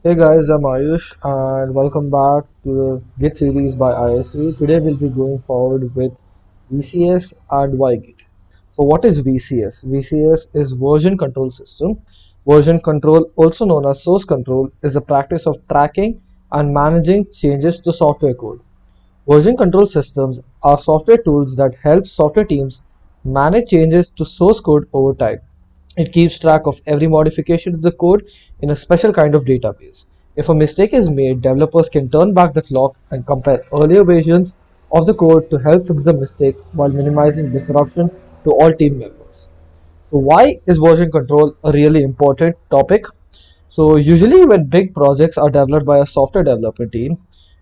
Hey guys, I'm Ayush and welcome back to the Git series by ISV. Today we'll be going forward with VCS and why Git. So what is VCS? VCS is version control system. Version control, also known as source control, is the practice of tracking and managing changes to software code. Version control systems are software tools that help software teams manage changes to source code over time. It keeps track of every modification to the code in a special kind of database. If a mistake is made, developers can turn back the clock and compare earlier versions of the code to help fix the mistake while minimizing disruption to all team members. So, why is version control a really important topic? So, usually, when big projects are developed by a software development team,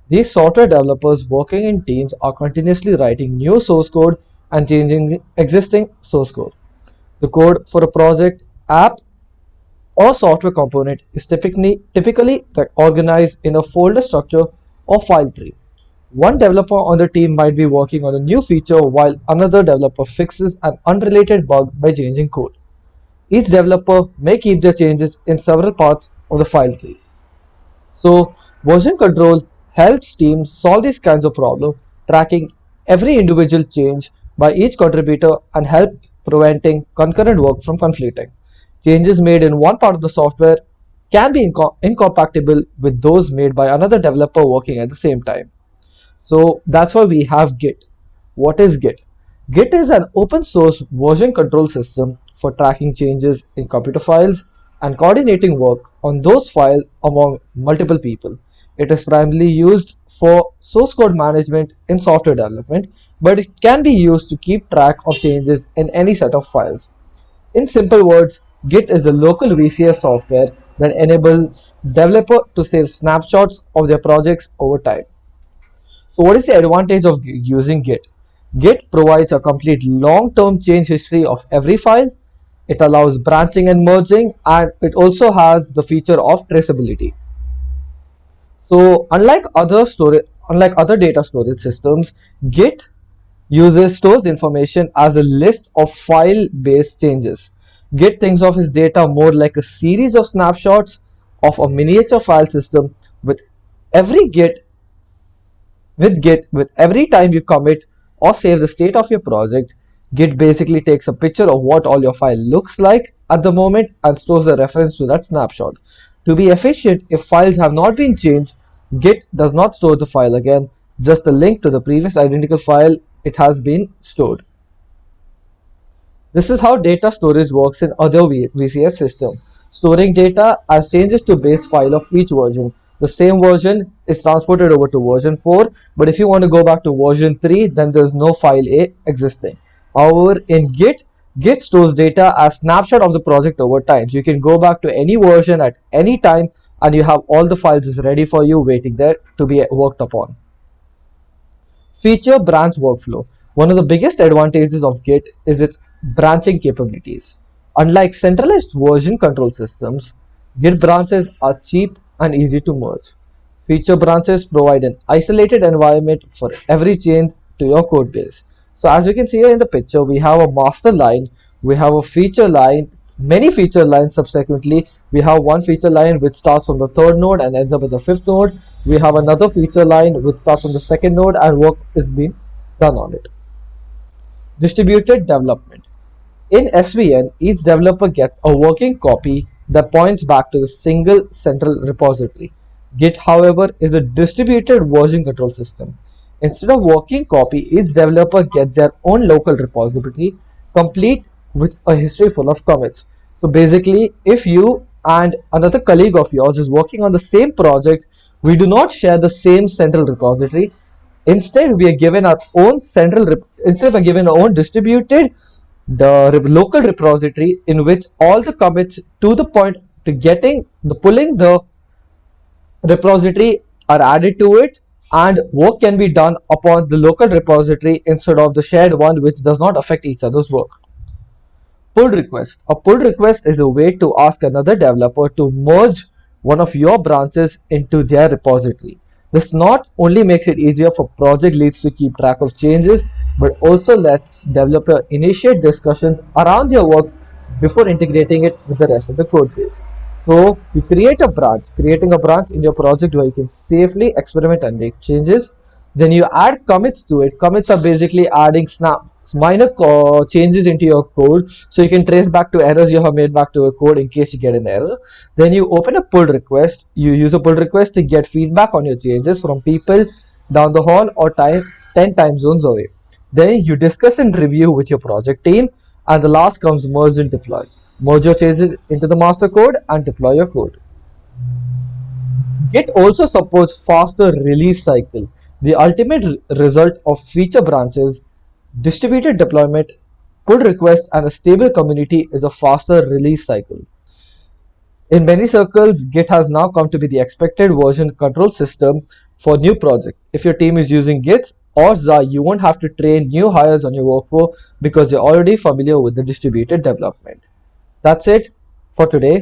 these software developers working in teams are continuously writing new source code and changing existing source code. The code for a project, app, or software component is typically organized in a folder structure or file tree. One developer on the team might be working on a new feature while another developer fixes an unrelated bug by changing code. Each developer may keep their changes in several parts of the file tree. So, version control helps teams solve these kinds of problems, tracking every individual change by each contributor and help preventing concurrent work from conflicting. Changes made in one part of the software can be incompatible with those made by another developer working at the same time. So that's why we have Git. What is Git? Git is an open source version control system for tracking changes in computer files and coordinating work on those files among multiple people. It is primarily used for source code management in software development, but it can be used to keep track of changes in any set of files. In simple words, Git is a local VCS software that enables developers to save snapshots of their projects over time. So what is the advantage of using Git? Git provides a complete long-term change history of every file. It allows branching and merging, and it also has the feature of traceability. So unlike other data storage systems, Git uses stores information as a list of file-based changes. Git thinks of its data more like a series of snapshots of a miniature file system. With every Git with every time you commit or save the state of your project, Git basically takes a picture of what all your file looks like at the moment and stores the reference to that snapshot. To be efficient, if files have not been changed, Git does not store the file again, just a link to the previous identical file it has been stored. This is how data storage works in other VCS systems. Storing data as changes to base file of each version. The same version is transported over to version 4, but if you want to go back to version 3, then there's no file A existing. However, in Git stores data as snapshot of the project over time. So you can go back to any version at any time and you have all the files ready for you waiting there to be worked upon. Feature branch workflow. One of the biggest advantages of Git is its branching capabilities. Unlike centralized version control systems, Git branches are cheap and easy to merge. Feature branches provide an isolated environment for every change to your code base. So as you can see here in the picture, we have a master line, we have a feature line, many feature lines subsequently. We have one feature line which starts from the third node and ends up with the fifth node. We have another feature line which starts from the second node and work is being done on it. Distributed development. In SVN, each developer gets a working copy that points back to the single central repository. Git, however, is a distributed version control system. Instead of working copy, each developer gets their own local repository, complete with a history full of commits. So basically, if you and another colleague of yours is working on the same project, we do not share the same central repository. Instead, we are given our own instead we are given our own distributed local repository in which all the commits to the point to getting the pulling the repository are added to it and work can be done upon the local repository instead of the shared one which does not affect each other's work. Pull request. A pull request is a way to ask another developer to merge one of your branches into their repository. This not only makes it easier for project leads to keep track of changes, but also lets developer initiate discussions around their work before integrating it with the rest of the code base. So you create a branch, creating a branch in your project where you can safely experiment and make changes. Then you add commits to it. Commits are basically adding minor changes into your code so you can trace back to errors you have made back to your code in case you get an error. Then you open a pull request. You use a pull request to get feedback on your changes from people down the hall or 10 time zones away. Then you discuss and review with your project team, and the last comes merge and deploy. Merge your changes into the master code and deploy your code. Git also supports faster release cycle. The ultimate result of feature branches, distributed deployment, pull requests, and a stable community is a faster release cycle. In many circles, Git has now come to be the expected version control system for new projects. If your team is using Git or ZA, you won't have to train new hires on your workflow because they're already familiar with the distributed development. That's it for today.